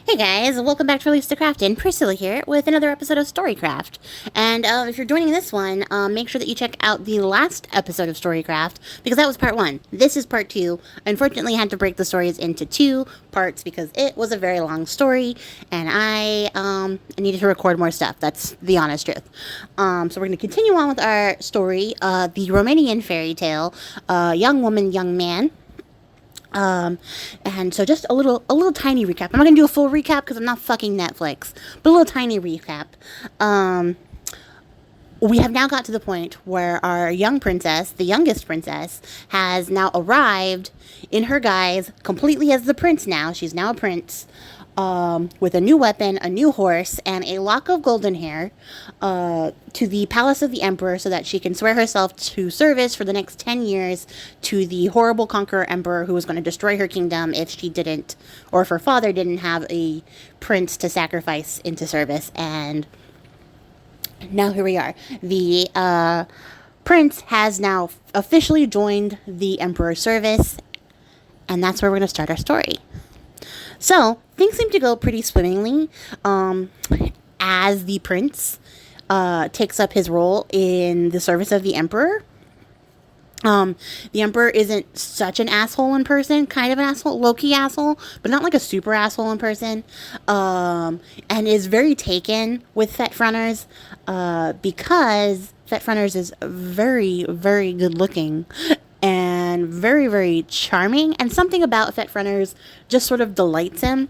Hey guys, welcome back to releasethecraftin. Priscilla here with another episode of Storycraft. And if you're joining this one, make sure that you check out the last episode of Storycraft, because that was part 1. This is part 2. Unfortunately, I had to break the stories into 2 parts because it was a very long story, and I needed to record more stuff. That's the honest truth. So we're going to continue on with our story, the Romanian fairy tale, Young Woman, Young Man. And so just a little tiny recap. I'm not gonna do a full recap because I'm not fucking Netflix, but a little tiny recap. We have now got to the point where our young princess, the youngest princess, has now arrived in her guise completely as the prince now. She's now a prince, with a new weapon, a new horse, and a lock of golden hair, to the palace of the emperor so that she can swear herself to service for the next 10 years to the horrible conqueror emperor who was going to destroy her kingdom if she didn't, or if her father didn't have a prince to sacrifice into service. And now here we are. The prince has now officially joined the emperor's service, and that's where we're going to start our story. So, things seem to go pretty swimmingly as the prince takes up his role in the service of the emperor. The emperor isn't such an asshole in person, kind of an asshole, low-key asshole, but not like a super asshole in person, and is very taken with Fete Frunners, because Fete Frunners is very, very good looking and very, very charming, and something about Fete Frunners just sort of delights him.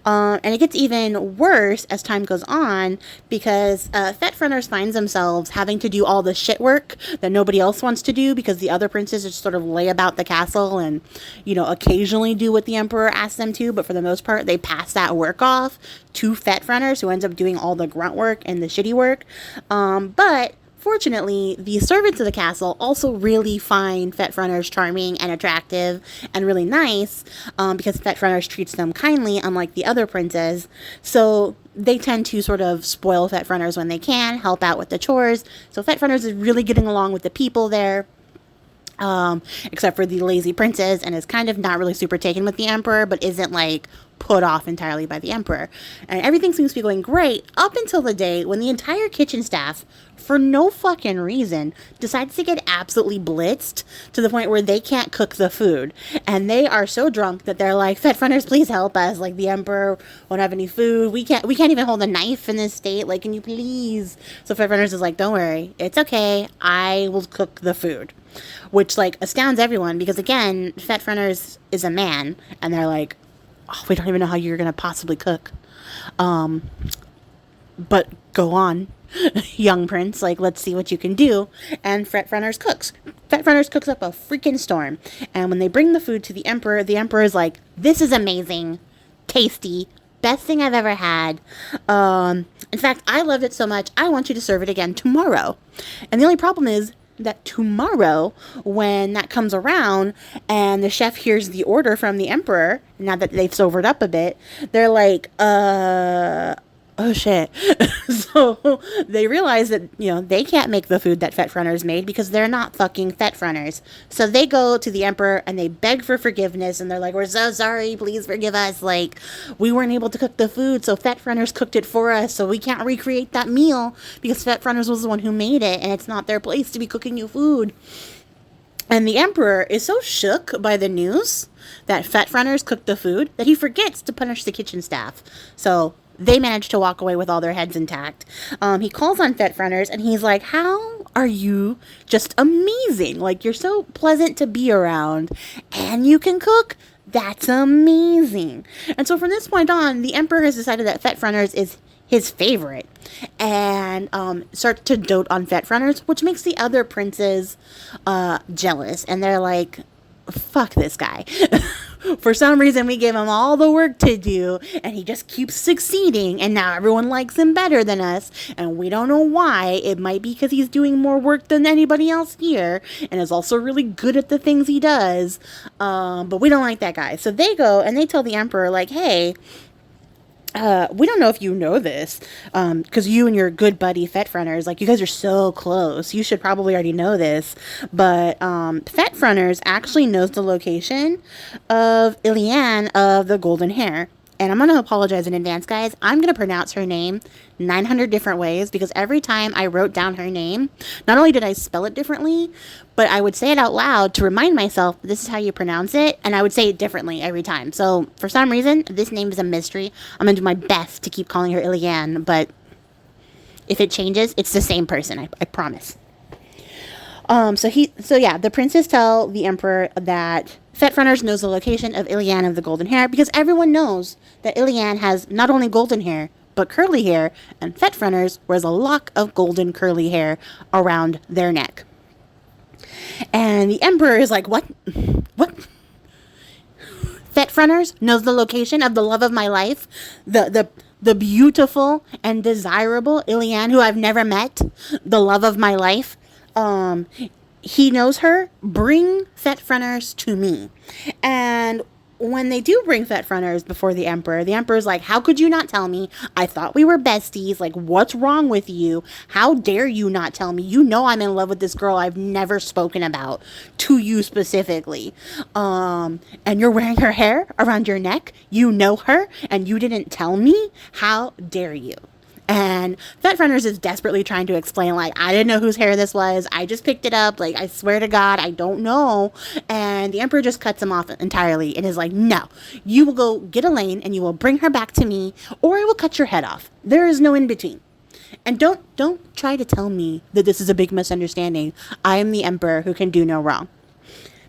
And it gets even worse as time goes on, because Fete Frunners finds themselves having to do all the shit work that nobody else wants to do, because the other princes just sort of lay about the castle and, you know, occasionally do what the emperor asks them to, but for the most part, they pass that work off to Fete Frunners, who ends up doing all the grunt work and the shitty work. But fortunately, the servants of the castle also really find Fete Frunners charming and attractive and really nice, because Fete Frunners treats them kindly, unlike the other princes. So they tend to sort of spoil Fete Frunners when they can, help out with the chores. So Fete Frunners is really getting along with the people there, except for the lazy princess, and is kind of not really super taken with the emperor, but isn't like put off entirely by the emperor. And everything seems to be going great up until the day when the entire kitchen staff, for no fucking reason, decides to get absolutely blitzed to the point where they can't cook the food. And they are so drunk that they're like, Fete Frunners, please help us. Like, the emperor won't have any food. We can't even hold a knife in this state. Like, can you please? So Fete Frunners is like, don't worry. It's okay. I will cook the food. Which, like, astounds everyone because, again, Fete Frunners is a man. And they're like, oh, we don't even know how you're going to possibly cook. But go on, young prince. Like, let's see what you can do. And Fete Frunners cooks. Fete Frunners cooks up a freaking storm. And when they bring the food to the emperor is like, this is amazing, tasty, best thing I've ever had. In fact, I loved it so much, I want you to serve it again tomorrow. And the only problem is that tomorrow, when that comes around and the chef hears the order from the emperor, now that they've sobered up a bit, they're like, oh shit. So they realize that, you know, they can't make the food that Fete Frunners made because they're not fucking Fete Frunners. So they go to the emperor and they beg for forgiveness, and they're like, we're so sorry, please forgive us. Like, we weren't able to cook the food, so Fete Frunners cooked it for us, so we can't recreate that meal because Fete Frunners was the one who made it, and it's not their place to be cooking you food. And the emperor is so shook by the news that Fete Frunners cooked the food that he forgets to punish the kitchen staff. So they manage to walk away with all their heads intact. He calls on Fete Frunners and he's like, how are you just amazing? Like, you're so pleasant to be around and you can cook. That's amazing. And so from this point on, the emperor has decided that Fete Frunners is his favorite, and starts to dote on Fete Frunners, which makes the other princes jealous, and they're like, fuck this guy. For some reason, we give him all the work to do, and he just keeps succeeding, and now everyone likes him better than us, and we don't know why. It might be because he's doing more work than anybody else here, and is also really good at the things he does, but we don't like that guy. So they go, and they tell the emperor, like, hey, we don't know if you know this, because you and your good buddy Fetfrunners, like, you guys are so close. You should probably already know this, but Fetfrunners actually knows the location of Iliane of the golden hair. And I'm going to apologize in advance, guys. I'm going to pronounce her name 900 different ways, because every time I wrote down her name, not only did I spell it differently, but I would say it out loud to remind myself this is how you pronounce it, and I would say it differently every time. So for some reason, this name is a mystery. I'm going to do my best to keep calling her Iliane, but if it changes, it's the same person, I promise. So yeah, the princes tell the emperor that Fetfrunners knows the location of Iliane of the golden hair, because everyone knows that Iliane has not only golden hair, but curly hair, and Fetfrunners wears a lock of golden curly hair around their neck. And the emperor is like, what? What? Fetfrunners knows the location of the love of my life? The beautiful and desirable Iliane, who I've never met, the love of my life. He knows her. Bring Fetfrunners to me. And when they do bring Fetfrunners before the emperor's like, how could you not tell me? I thought we were besties. Like, what's wrong with you? How dare you not tell me? You know I'm in love with this girl I've never spoken about to you specifically. And you're wearing her hair around your neck. You know her and you didn't tell me? How dare you? And Fetfrunners is desperately trying to explain, like, I didn't know whose hair this was. I just picked it up. Like, I swear to God, I don't know. And the emperor just cuts him off entirely and is like, no, you will go get Elaine and you will bring her back to me, or I will cut your head off. There is no in between. And don't try to tell me that this is a big misunderstanding. I am the emperor who can do no wrong.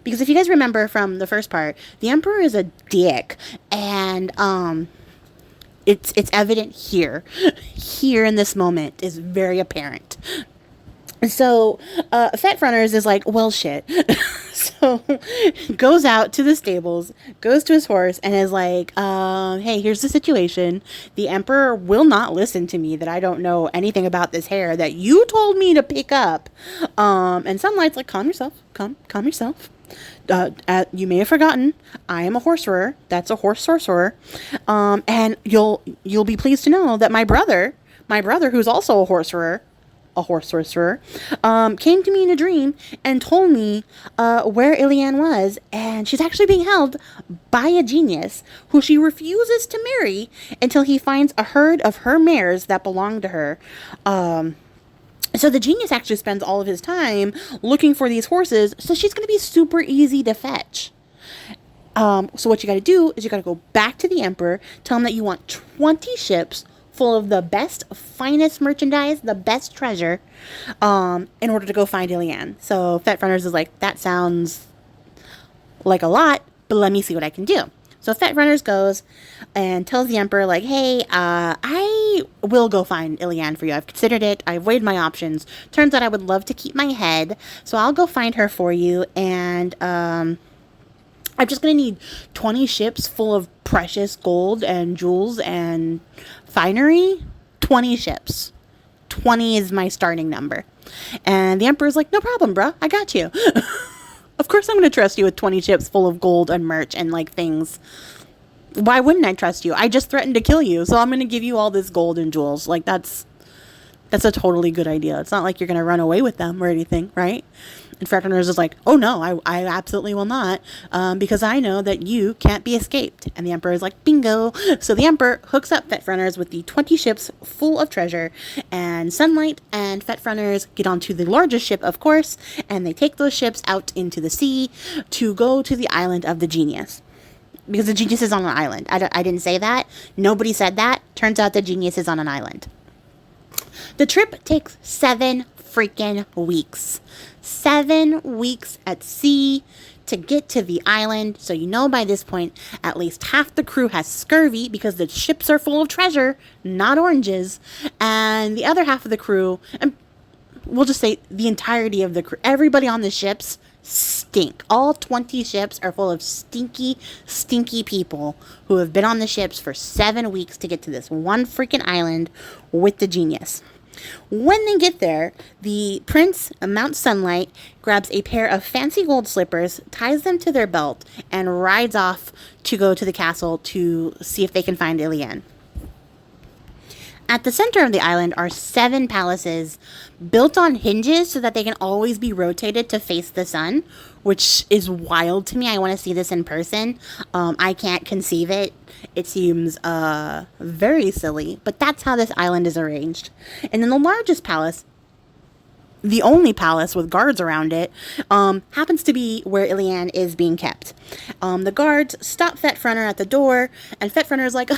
Because if you guys remember from the first part, the emperor is a dick. And, it's evident here in this moment is very apparent. So Fetfrunners is like, well, shit. So goes out to the stables, goes to his horse, and is like, hey, here's the situation. The emperor will not listen to me that I don't know anything about this hair that you told me to pick up. And Sunlight's like, calm yourself. Calm yourself. You may have forgotten, I am a horserer. That's a horse sorcerer. And you'll be pleased to know that my brother, who's also a horse sorcerer, came to me in a dream and told me where Iliane was, and she's actually being held by a genius who she refuses to marry until he finds a herd of her mares that belong to her. So the genius actually spends all of his time looking for these horses, so she's going to be super easy to fetch. So what you got to do is you got to go back to the emperor, tell him that you want 20 ships full of the best, finest merchandise, the best treasure, in order to go find Iliane. So Fetfrunners is like, that sounds like a lot, but let me see what I can do. So Fetfrunners goes and tells the emperor, like, hey, I will go find Iliane for you. I've considered it. I've weighed my options. Turns out I would love to keep my head. So I'll go find her for you. And I'm just going to need 20 ships full of precious gold and jewels and finery. 20 ships. 20 is my starting number. And the emperor's like, no problem, bro. I got you. Of course I'm going to trust you with 20 ships full of gold and merch and, like, things. Why wouldn't I trust you? I just threatened to kill you, so I'm going to give you all this gold and jewels. Like, that's a totally good idea. It's not like you're going to run away with them or anything, right? And Fetfrunners is like, oh no, I absolutely will not, because I know that you can't be escaped. And the emperor is like, bingo. So the emperor hooks up Fetfrunners with the 20 ships full of treasure, and Sunlight and Fetfrunners get onto the largest ship, of course, and they take those ships out into the sea to go to the island of the genius. Because the genius is on an island. I didn't say that. Nobody said that. Turns out the genius is on an island. The trip takes 7 freaking weeks. 7 weeks at sea to get to the island. So you know by this point, at least half the crew has scurvy because the ships are full of treasure, not oranges. And the other half of the crew, and we'll just say the entirety of the crew, everybody on the ships stink. All 20 ships are full of stinky, stinky people who have been on the ships for 7 weeks to get to this one freaking island with the genius. When they get there, the prince, Mount Sunlight, grabs a pair of fancy gold slippers, ties them to their belt, and rides off to go to the castle to see if they can find Iliane. At the center of the island are 7 palaces built on hinges so that they can always be rotated to face the sun, which is wild to me. I want to see this in person. I can't conceive it. It seems very silly, but that's how this island is arranged. And then the largest palace, the only palace with guards around it, happens to be where Ilian is being kept. The guards stop Fetrunner at the door, and Fetrunner is like,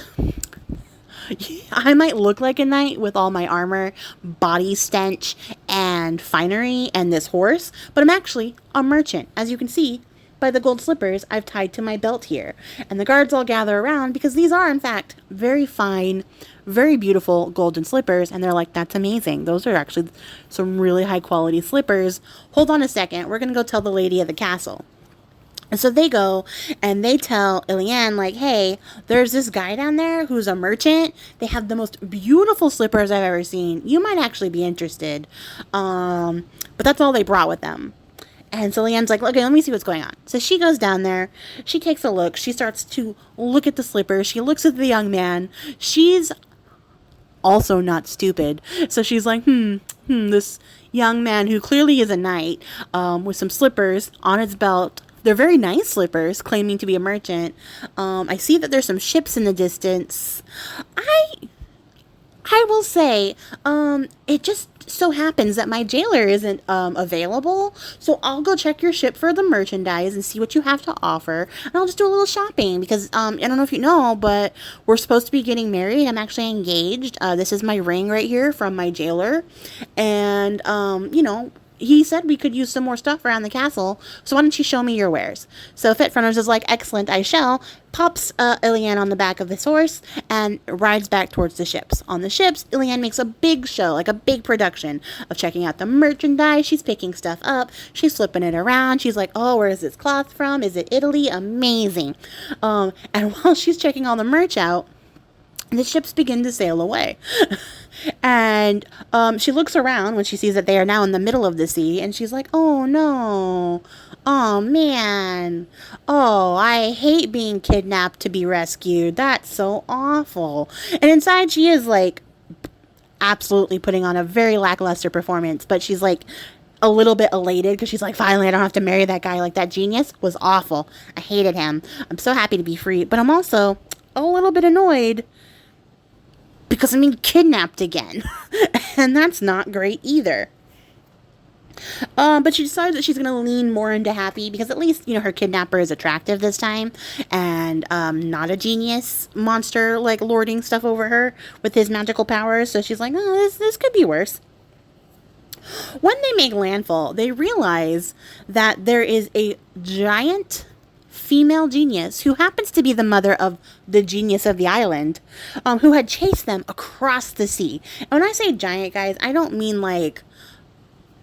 I might look like a knight with all my armor, body stench, and finery, and this horse, but I'm actually a merchant, as you can see by the gold slippers I've tied to my belt here. And the guards all gather around because these are, in fact, very fine, very beautiful golden slippers, and they're like, that's amazing. Those are actually some really high quality slippers. Hold on a second, we're gonna go tell the lady of the castle. And so they go and they tell Ilian, like, hey, there's this guy down there who's a merchant. They have the most beautiful slippers I've ever seen. You might actually be interested. But that's all they brought with them. And so Ilian's like, okay, let me see what's going on. So she goes down there. She takes a look. She starts to look at the slippers. She looks at the young man. She's also not stupid. So she's like, this young man who clearly is a knight, with some slippers on his belt. They're very nice slippers, claiming to be a merchant. I see that there's some ships in the distance. I will say, it just so happens that my jailer isn't available, so I'll go check your ship for the merchandise and see what you have to offer, and I'll just do a little shopping, because I don't know if you know, but we're supposed to be getting married. I'm actually engaged. This is my ring right here from my jailer, and he said we could use some more stuff around the castle, so why don't you show me your wares? So Fetrunner is like, excellent, I shall. Pops Ilian on the back of his horse and rides back towards the ships. On the ships, Ilian makes a big show, like a big production of checking out the merchandise. She's picking stuff up. She's flipping it around. She's like, oh, where is this cloth from? Is it Italy? Amazing. And while she's checking all the merch out, the ships begin to sail away. And she looks around when she sees that they are now in the middle of the sea, and she's like, oh no, oh man, oh, I hate being kidnapped to be rescued. That's so awful. And inside she is like absolutely putting on a very lackluster performance, but she's like a little bit elated because she's like, finally I don't have to marry that guy. Like, that genius was awful. I hated him. I'm so happy to be free, but I'm also a little bit annoyed because I'm being kidnapped again. And that's not great either. But she decides that she's going to lean more into happy because at least, her kidnapper is attractive this time and not a genius monster like lording stuff over her with his magical powers. So she's like, oh, this could be worse. When they make landfall, they realize that there is a giant female genius who happens to be the mother of the genius of the island, who had chased them across the sea. And when I say giant, guys, I don't mean like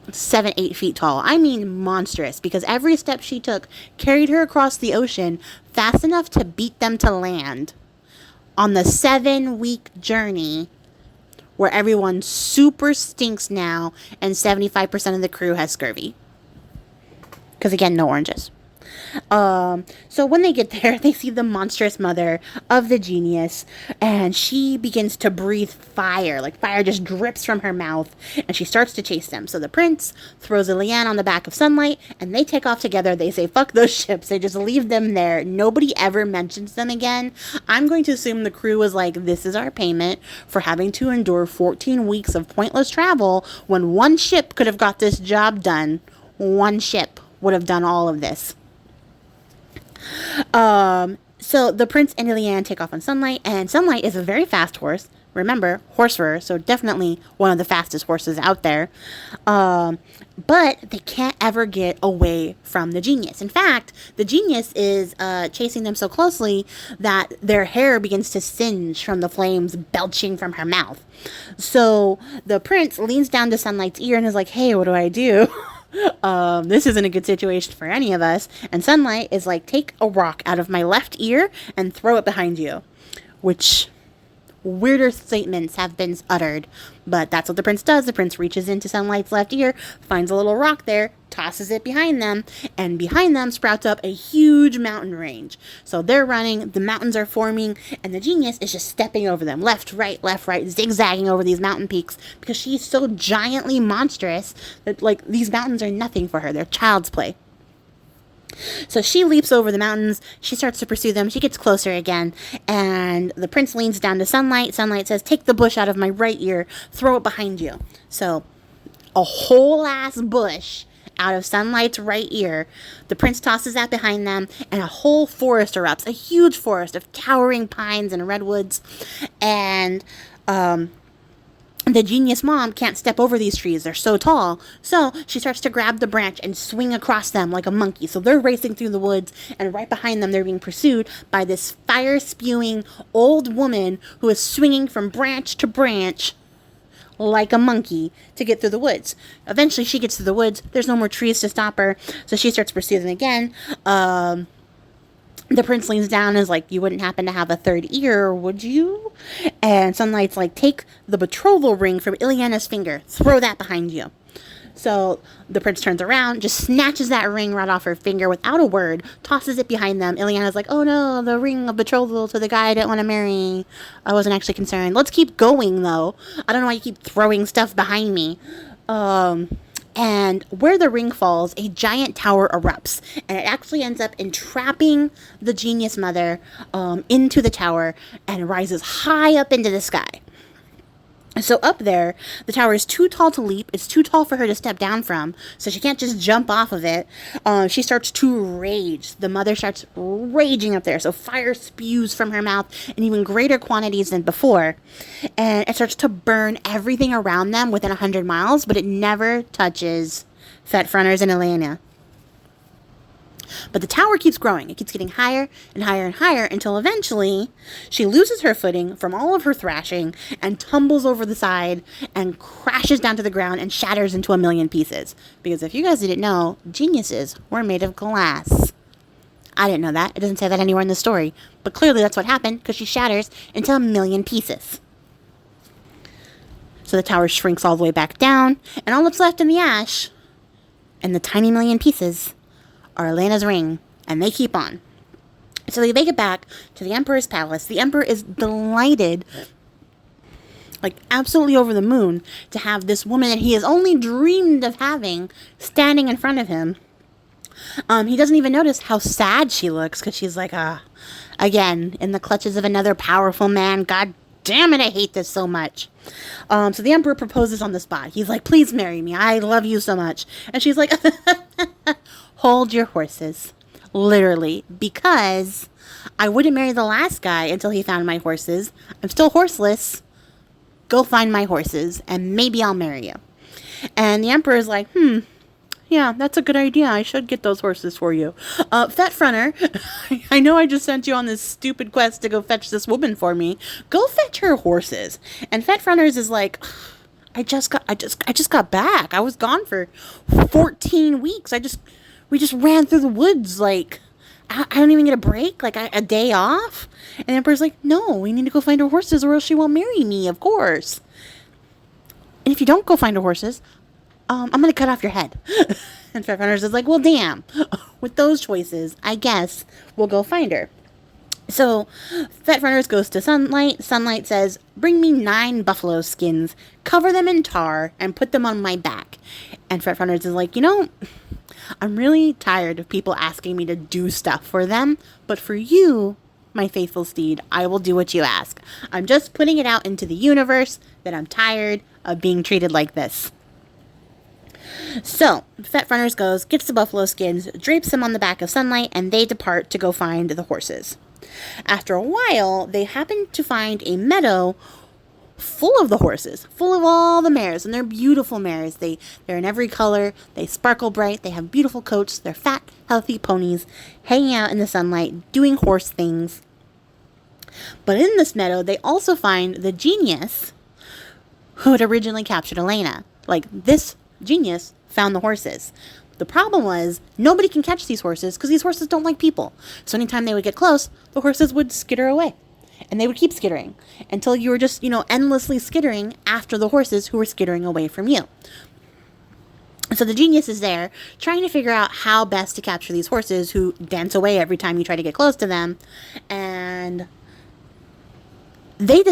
7-8 feet tall. I mean monstrous, because every step she took carried her across the ocean fast enough to beat them to land on the 7-week journey where everyone super stinks now and 75% of the crew has scurvy. Because again, no oranges. So when they get there, they see the monstrous mother of the genius, and she begins to breathe fire. Like, fire just drips from her mouth, and she starts to chase them. So the prince throws Ilian on the back of Sunlight, and they take off together. They say, fuck those ships. They just leave them there. Nobody ever mentions them again. I'm going to assume the crew was like, this is our payment for having to endure 14 weeks of pointless travel when one ship could have got this job done. One ship would have done all of this. So the prince and Ilian take off on Sunlight, and Sunlight is a very fast horse. Remember, horse fur, so definitely one of the fastest horses out there. But they can't ever get away from the genius. In fact, the genius is chasing them so closely that their hair begins to singe from the flames belching from her mouth. So the prince leans down to Sunlight's ear and is like, hey, what do I do? This isn't a good situation for any of us. And Sunlight is like, take a rock out of my left ear and throw it behind you. Which weirder statements have been uttered. But that's what the prince does. The prince reaches into Sunlight's left ear, finds a little rock there, tosses it behind them, and behind them sprouts up a huge mountain range. So they're running, the mountains are forming, and the genius is just stepping over them, left, right, zigzagging over these mountain peaks, because she's so giantly monstrous that, like, these mountains are nothing for her. They're child's play. So she leaps over the mountains. She starts to pursue them. She gets closer again. And the prince leans down to Sunlight. Sunlight says, take the bush out of my right ear. Throw it behind you. So a whole ass bush out of Sunlight's right ear. The prince tosses that behind them. And a whole forest erupts. A huge forest of towering pines and redwoods. And the genius mom can't step over these trees. They're so tall. So she starts to grab the branch and swing across them like a monkey. So they're racing through the woods, and right behind them they're being pursued by this fire-spewing old woman who is swinging from branch to branch like a monkey to get through the woods. Eventually she gets to the woods. There's no more trees to stop her. So she starts pursuing them again. The prince leans down and is like, you wouldn't happen to have a third ear, would you? And Sunlight's like, take the betrothal ring from Ileana's finger. Throw that behind you. So the prince turns around, just snatches that ring right off her finger without a word, tosses it behind them. Ileana's like, oh no, the ring of betrothal to the guy I didn't want to marry. I wasn't actually concerned. Let's keep going, though. I don't know why you keep throwing stuff behind me. And where the ring falls, a giant tower erupts, and it actually ends up entrapping the genius mother into the tower and rises high up into the sky. So up there, the tower is too tall to leap. It's too tall for her to step down from, so she can't just jump off of it. She starts to rage. The mother starts raging up there, so fire spews from her mouth in even greater quantities than before. And it starts to burn everything around them within 100 miles, but it never touches Fet-Fronters and Ileana. But the tower keeps growing. It keeps getting higher and higher and higher until eventually she loses her footing from all of her thrashing and tumbles over the side and crashes down to the ground and shatters into a million pieces. Because if you guys didn't know, geniuses were made of glass. I didn't know that. It doesn't say that anywhere in the story. But clearly that's what happened, because she shatters into a million pieces. So the tower shrinks all the way back down, and all that's left in the ash and the tiny million pieces are Ileana's ring, and they keep on. So they make it back to the emperor's palace. The emperor is delighted, like absolutely over the moon, to have this woman that he has only dreamed of having standing in front of him. He doesn't even notice how sad she looks, because she's like, again, in the clutches of another powerful man. God damn it, I hate this so much. So the emperor proposes on the spot. He's like, please marry me. I love you so much. And she's like, hold your horses. Literally. Because I wouldn't marry the last guy until he found my horses. I'm still horseless. Go find my horses, and maybe I'll marry you. And the emperor is like, yeah, that's a good idea. I should get those horses for you. Fet-Fronter, I know I just sent you on this stupid quest to go fetch this woman for me. Go fetch her horses. And Fet-Fronters is like, I just got back. I was gone for 14 weeks. We just ran through the woods. Like, I don't even get a break, like a day off. And the emperor's like, no, we need to go find her horses, or else she won't marry me, of course. And if you don't go find her horses, I'm going to cut off your head. And Fet-Fronters is like, well, damn. With those choices, I guess we'll go find her. So Fet-Fronters goes to Sunlight. Sunlight says, bring me 9 buffalo skins, cover them in tar, and put them on my back. And Fet-Fronters is like, I'm really tired of people asking me to do stuff for them. But for you, my faithful steed, I will do what you ask. I'm just putting it out into the universe that I'm tired of being treated like this. So, Fet-Fronters goes, gets the buffalo skins, drapes them on the back of Sunlight, and they depart to go find the horses. After a while, they happen to find a meadow full of the horses, full of all the mares, and they're beautiful mares. They're in every color, they sparkle bright, they have beautiful coats, they're fat, healthy ponies, hanging out in the sunlight, doing horse things. But in this meadow, they also find the genius who had originally captured Ileana. Like, this genius found the horses. The problem was, nobody can catch these horses because these horses don't like people. So anytime they would get close, the horses would skitter away. And they would keep skittering until you were just, endlessly skittering after the horses who were skittering away from you. So the genius is there trying to figure out how best to capture these horses who dance away every time you try to get close to them. And they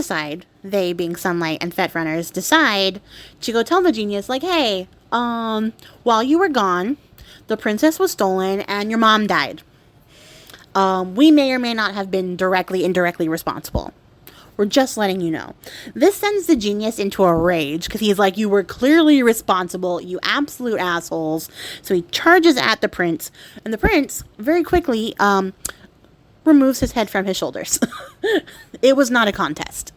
being Sunlight and Fet Runners, decide to go tell the genius, like, hey, while you were gone, the princess was stolen and your mom died. We may or may not have been indirectly responsible. We're just letting you know. This sends the genius into a rage because he's like, you were clearly responsible, you absolute assholes. So he charges at the prince, and the prince very quickly removes his head from his shoulders. It was not a contest.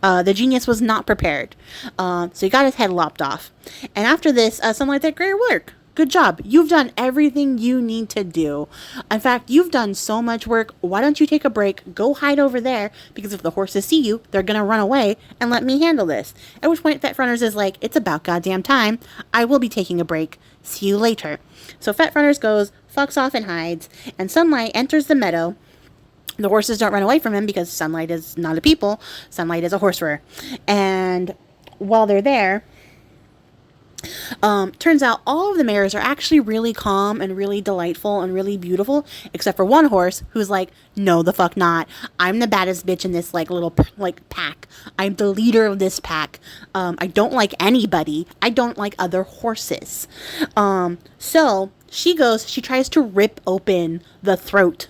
The genius was not prepared. So he got his head lopped off. And after this, Sunlight said, great work. Good job. You've done everything you need to do. In fact, you've done so much work. Why don't you take a break? Go hide over there, because if the horses see you, they're going to run away and let me handle this. At which point, Fet Runners is like, it's about goddamn time. I will be taking a break. See you later. So Fet Runners goes, fucks off and hides, and Sunlight enters the meadow. The horses don't run away from him because Sunlight is not a people. Sunlight is a horserer. And while they're there, turns out all of the mares are actually really calm and really delightful and really beautiful, except for one horse who's like, no, the fuck not. I'm the baddest bitch in this little pack. I'm the leader of this pack. I don't like anybody. I don't like other horses. So she tries to rip open the throat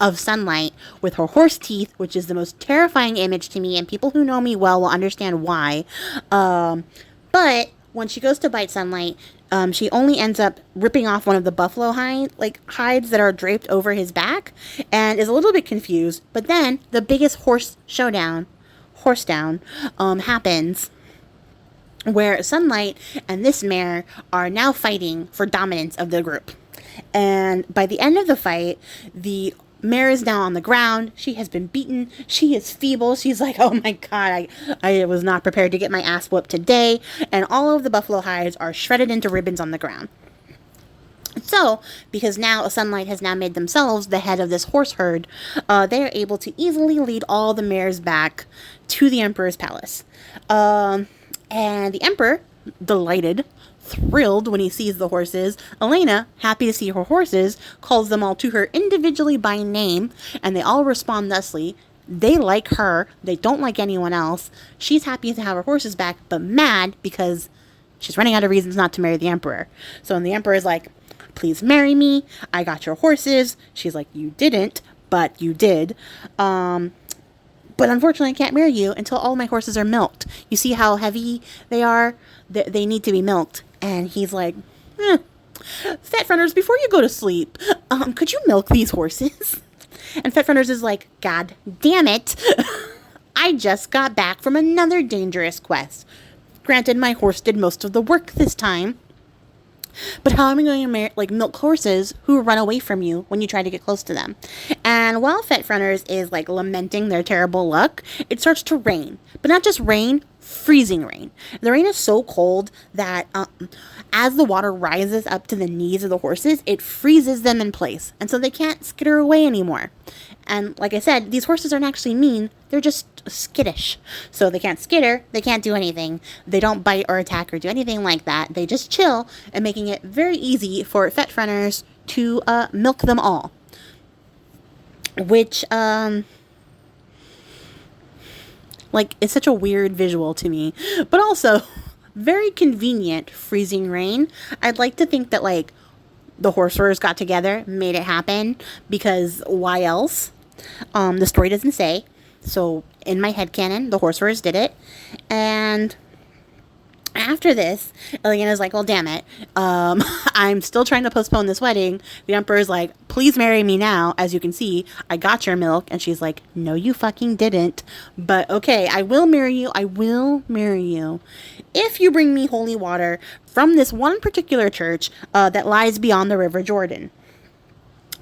of Sunlight with her horse teeth, which is the most terrifying image to me, and people who know me well will understand why. But when she goes to bite Sunlight, she only ends up ripping off one of the buffalo hides that are draped over his back, and is a little bit confused. But then the biggest horse down happens, where Sunlight and this mare are now fighting for dominance of the group. And by the end of the fight, the mare is now on the ground. She has been beaten. She is feeble. She's like, oh my god, I was not prepared to get my ass whooped today. And all of the buffalo hides are shredded into ribbons on the ground. So, because now Sunlight has now made themselves the head of this horse herd, they are able to easily lead all the mares back to the Emperor's palace. And the Emperor, delighted, thrilled when he sees the horses. Elena, happy to see her horses, calls them all to her individually by name, and they all respond thusly. They like her. They don't like anyone else. She's happy to have her horses back, but mad because she's running out of reasons not to marry the Emperor. So when the Emperor is like, please marry me, I got your horses, she's like, you didn't, but you did. But unfortunately, I can't marry you until all my horses are milked. You see how heavy they are? They need to be milked. And he's like, Fet Runners, before you go to sleep, could you milk these horses? And Fet Runners is like, god damn it. I just got back from another dangerous quest. Granted, my horse did most of the work this time. But how am I going to milk horses who run away from you when you try to get close to them? And while Fet Runners is lamenting their terrible luck, it starts to rain. But not just rain, freezing rain. The rain is so cold that as the water rises up to the knees of the horses, it freezes them in place. And so they can't skitter away anymore. And like I said, these horses aren't actually mean. They're just skittish. So they can't skitter. They can't do anything. They don't bite or attack or do anything like that. They just chill, and making it very easy for Fet Runners to milk them all. Which, is such a weird visual to me. But also, very convenient freezing rain. I'd like to think that, the horse got together, made it happen, because why else? The story doesn't say. So, in my headcanon, the horse did it. And after this, Elena's like, well, damn it. I'm still trying to postpone this wedding. The Emperor's like, please marry me now. As you can see, I got your milk. And she's like, no, you fucking didn't. But okay, I will marry you. I will marry you if you bring me holy water from this one particular church that lies beyond the River Jordan.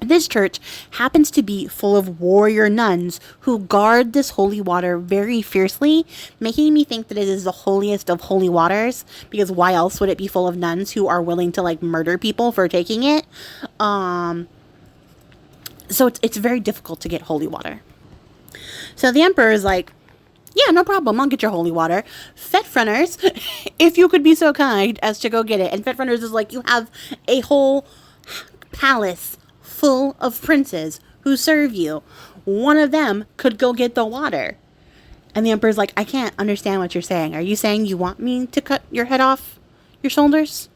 This church happens to be full of warrior nuns who guard this holy water very fiercely, making me think that it is the holiest of holy waters, because why else would it be full of nuns who are willing to murder people for taking it? So it's very difficult to get holy water. So the emperor is like, yeah, no problem. I'll get your holy water. Fetfrunners, if you could be so kind as to go get it. And Fetfrunners is like, you have a whole palace full of princes who serve you. One of them could go get the water. And the emperor's like, I can't understand what you're saying. Are you saying you want me to cut your head off your shoulders?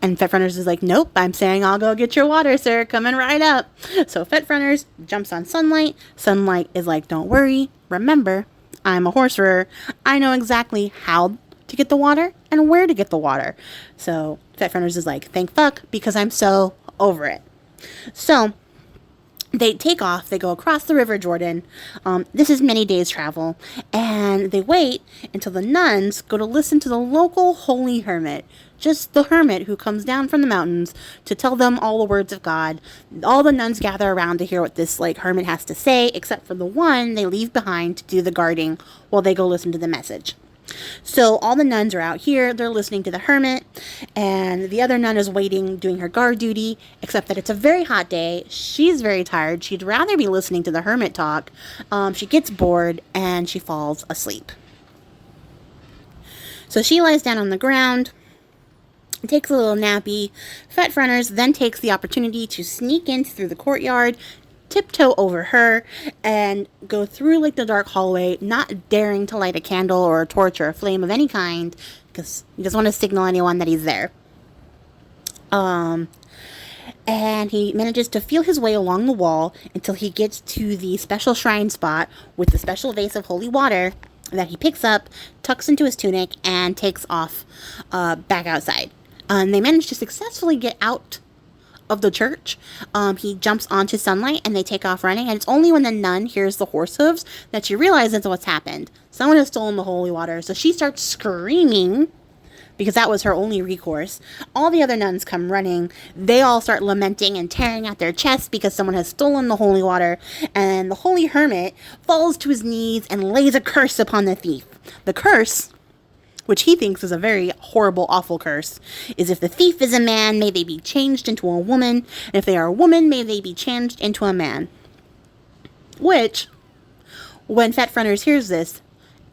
And Fetfrunners is like, nope, I'm saying I'll go get your water, sir. Coming right up. So Fetfrunners jumps on Sunlight. Sunlight is like, don't worry. Remember, I'm a horse rearer. I know exactly how to get the water and where to get the water. So Fetfrunners is like, thank fuck, because I'm so over it. So they take off. They go across the River Jordan. This is many days' travel. And they wait until the nuns go to listen to the local holy hermit. Just the hermit who comes down from the mountains to tell them all the words of God. All the nuns gather around to hear what this hermit has to say, except for the one they leave behind to do the guarding while they go listen to the message. So all the nuns are out here. They're listening to the hermit, and the other nun is waiting, doing her guard duty, except that it's a very hot day. She's very tired. She'd rather be listening to the hermit talk. She gets bored, and she falls asleep. So she lies down on the ground, takes a little nappy. Fetfrunners then takes the opportunity to sneak in through the courtyard, tiptoe over her, and go through the dark hallway, not daring to light a candle or a torch or a flame of any kind, because he doesn't want to signal anyone that he's there. And he manages to feel his way along the wall until he gets to the special shrine spot with the special vase of holy water that he picks up, tucks into his tunic, and takes off back outside. They manage to successfully get out of the church. He jumps onto Sunlight and they take off running, and it's only when the nun hears the horse hooves that she realizes what's happened. Someone has stolen the holy water, so she starts screaming because that was her only recourse. All the other nuns come running. They all start lamenting and tearing at their chests because someone has stolen the holy water, and the holy hermit falls to his knees and lays a curse upon the thief. The curse, which he thinks is a very horrible, awful curse, is if the thief is a man, may they be changed into a woman, and if they are a woman, may they be changed into a man. Which, when Fetfrunners hears this,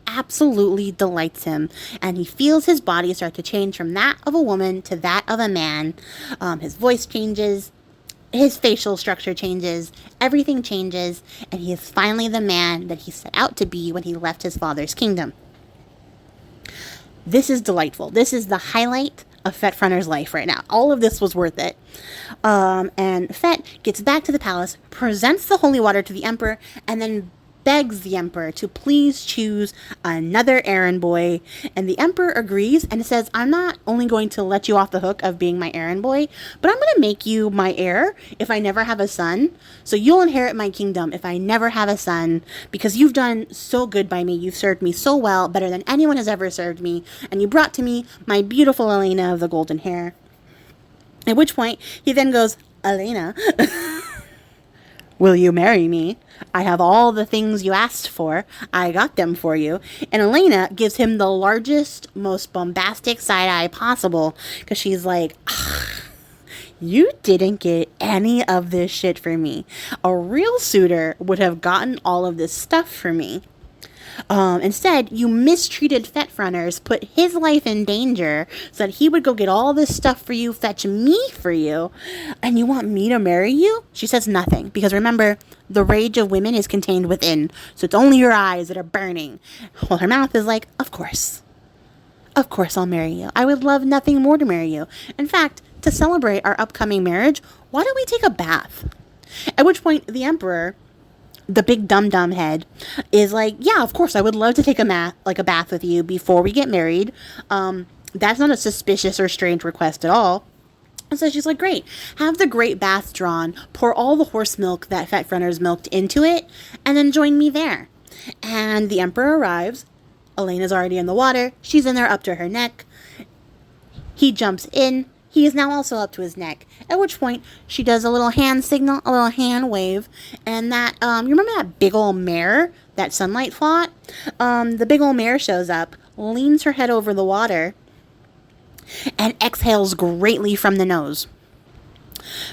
absolutely delights him, and he feels his body start to change from that of a woman to that of a man. His voice changes, his facial structure changes, everything changes, and he is finally the man that he set out to be when he left his father's kingdom. This is delightful. This is the highlight of Fetfrunners' life right now. All of this was worth it. And Fet gets back to the palace, presents the holy water to the emperor, and then begs the emperor to please choose another errand boy. And the emperor agrees and says, I'm not only going to let you off the hook of being my errand boy, but I'm going to make you my heir if I never have a son. So you'll inherit my kingdom if I never have a son, because you've done so good by me. You've served me so well, better than anyone has ever served me. And you brought to me my beautiful Elena of the golden hair. At which point he then goes, Elena, will you marry me? I have all the things you asked for. I got them for you. And Elena gives him the largest, most bombastic side eye possible, because she's like, you didn't get any of this shit for me. A real suitor would have gotten all of this stuff for me. Instead, you mistreated Fetfrunners, put his life in danger so that he would go get all this stuff for you, fetch me for you, and you want me to marry you? She says nothing, because remember, the rage of women is contained within, so it's only your eyes that are burning. While her mouth is like, of course I'll marry you. I would love nothing more to marry you. In fact, to celebrate our upcoming marriage, why don't we take a bath? At which point, the emperor, the big dum-dum head, is like, yeah, of course, I would love to take a bath with you before we get married. That's not a suspicious or strange request at all. And so she's like, great, have the great bath drawn, pour all the horse milk that Fetfrunners milked into it, and then join me there. And the emperor arrives. Elena's already in the water. She's in there up to her neck. He jumps in. He is now also up to his neck, at which point she does a little hand signal, a little hand wave, and that, you remember that big old mare that Sunlight fought? The big old mare shows up, leans her head over the water, and exhales greatly from the nose.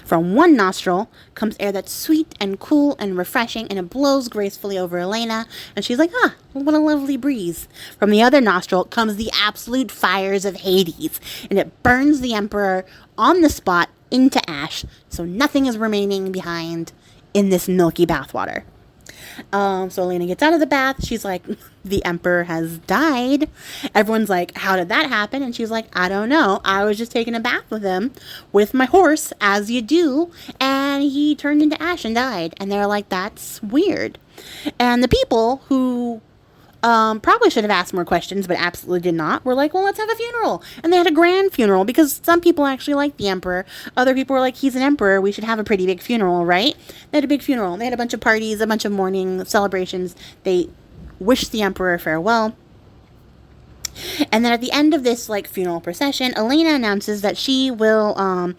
From one nostril comes air that's sweet and cool and refreshing, and it blows gracefully over Elena, and she's like, ah, what a lovely breeze. From the other nostril comes the absolute fires of Hades, and it burns the Emperor on the spot into ash, so nothing is remaining behind in this milky bathwater. So Elena gets out of the bath. She's like, the Emperor has died. Everyone's like, how did that happen? And she's like, I don't know. I was just taking a bath with him, with my horse, as you do, and he turned into ash and died. And they're like, that's weird. And the people who probably should have asked more questions, but absolutely did not, were like, well, let's have a funeral. And they had a grand funeral, because some people actually like the Emperor. Other people were like, he's an emperor, we should have a pretty big funeral, right? They had a big funeral. They had a bunch of parties, a bunch of mourning celebrations. They wished the Emperor farewell. And then at the end of this, like, funeral procession, Elena announces that she will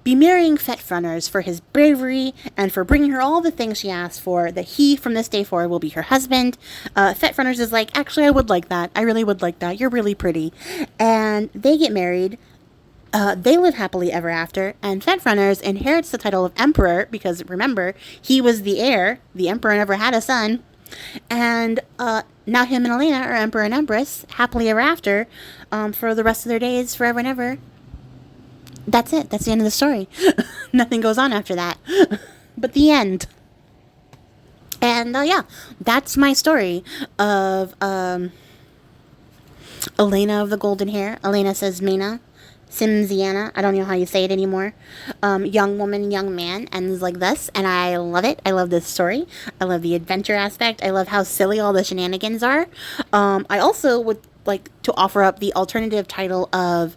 be marrying Fetfrunners for his bravery and for bringing her all the things she asked for, that he, from this day forward, will be her husband. Fetfrunners is like, actually, I would like that. I really would like that. You're really pretty. And they get married. They live happily ever after, and Fetfrunners inherits the title of Emperor, because, remember, he was the heir. The Emperor never had a son. And now him and Elena are Emperor and Empress, happily ever after, for the rest of their days, forever and ever. That's it. That's the end of the story. Nothing goes on after that. But the end. And, yeah, that's my story of Elena of the Golden Hair. Elena says Mena. Simziana. I don't know how you say it anymore. Young woman, young man, ends like this. And I love it. I love this story. I love the adventure aspect. I love how silly all the shenanigans are. I also would like to offer up the alternative title of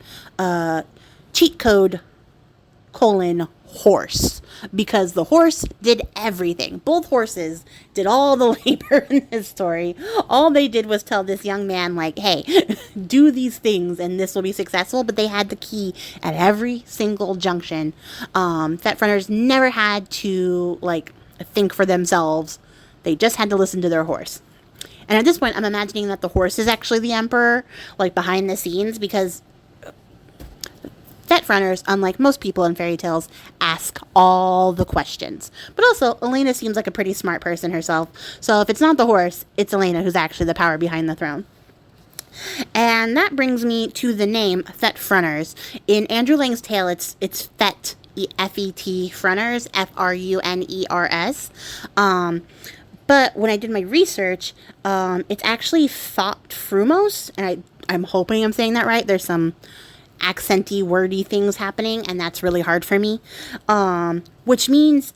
Cheat Code, horse, because the horse did everything. Both horses did all the labor in this story. All they did was tell this young man, like, hey, do these things and this will be successful, but they had the key at every single junction. Fetfrunners never had to, like, think for themselves. They just had to listen to their horse. And at this point, I'm imagining that the horse is actually the Emperor, like, behind the scenes, because Fetfrunners, unlike most people in fairy tales, ask all the questions. But also, Elena seems like a pretty smart person herself, so if it's not the horse, it's Elena who's actually the power behind the throne. And that brings me to the name Fetfrunners. In Andrew Lang's tale, it's Fet, F-E-T, Frunners, F-R-U-N-E-R-S. But when I did my research, it's actually Thought Frumos, and I'm hoping I'm saying that right. There's some accenty, wordy things happening, and that's really hard for me. Which means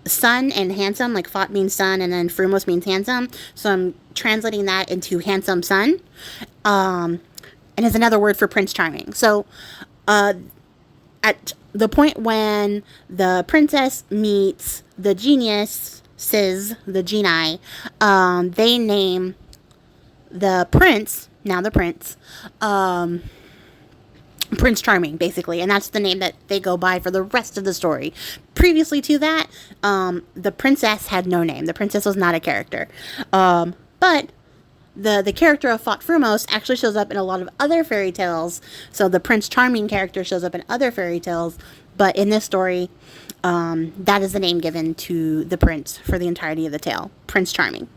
sun and handsome, like Thought means sun, and then Frumos means handsome. So I'm translating that into handsome sun, and is another word for Prince Charming. So at the point when the princess meets the geniuses, the genii, they name the prince, now the prince, Prince Charming, basically, and that's the name that they go by for the rest of the story. Previously to that, the princess had no name. The princess was not a character. But the character of Thought Frumos actually shows up in a lot of other fairy tales. So the Prince Charming character shows up in other fairy tales, but in this story, that is the name given to the prince for the entirety of the tale, Prince Charming.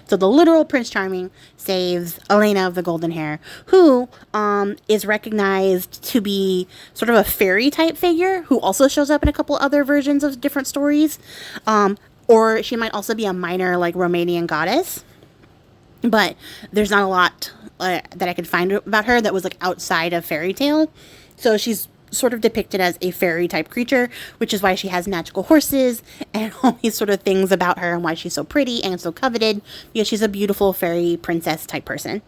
So the literal Prince Charming saves Elena of the Golden Hair, who is recognized to be sort of a fairy type figure, who also shows up in a couple other versions of different stories. Or she might also be a minor, like, Romanian goddess. But there's not a lot that I could find about her that was, like, outside of fairy tale. So she's sort of depicted as a fairy type creature, which is why she has magical horses and all these sort of things about her, and why she's so pretty and so coveted, because she's a beautiful fairy princess type person.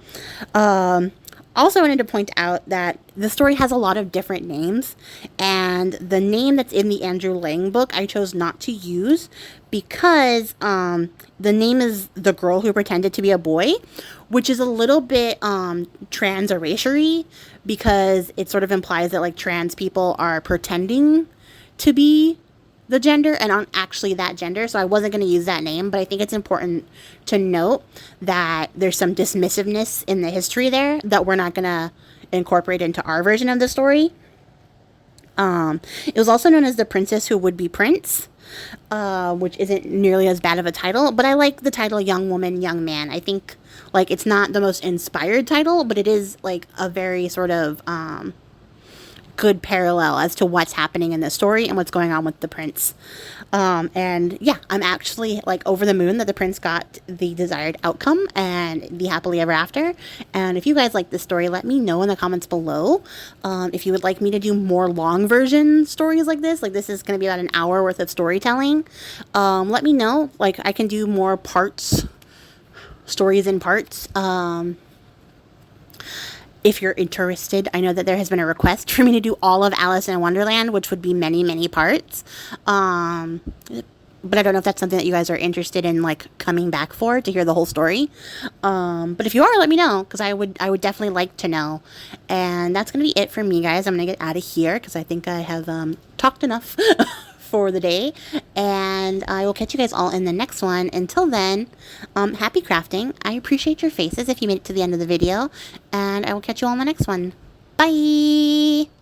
Also wanted to point out that the story has a lot of different names, and the name that's in the Andrew Lang book I chose not to use because the name is The Girl Who Pretended to Be a Boy, which is a little bit trans erasure-y, because it sort of implies that, like, trans people are pretending to be the gender and aren't actually that gender. So I wasn't going to use that name, but I think it's important to note that there's some dismissiveness in the history there that we're not going to incorporate into our version of the story. It was also known as The Princess Who Would Be Prince, which isn't nearly as bad of a title, but I like the title Young Woman, Young Man. I think, like, it's not the most inspired title, but it is, like, a very sort of, good parallel as to what's happening in the story and what's going on with the prince. And yeah, I'm actually like over the moon that the prince got the desired outcome and the happily ever after. And if you guys like this story, let me know in the comments below. If you would like me to do more long version stories like this is going to be about an hour worth of storytelling. Let me know. Like, I can do more parts, stories in parts. If you're interested, I know that there has been a request for me to do all of Alice in Wonderland, which would be many, many parts. But I don't know if that's something that you guys are interested in, like, coming back for, to hear the whole story. But if you are, let me know, because I would definitely like to know. And that's going to be it for me, guys. I'm going to get out of here, because I think I have talked enough for the day. And I will catch you guys all in the next one. Until then, happy crafting. I appreciate your faces if you made it to the end of the video. And I will catch you all in the next one. Bye!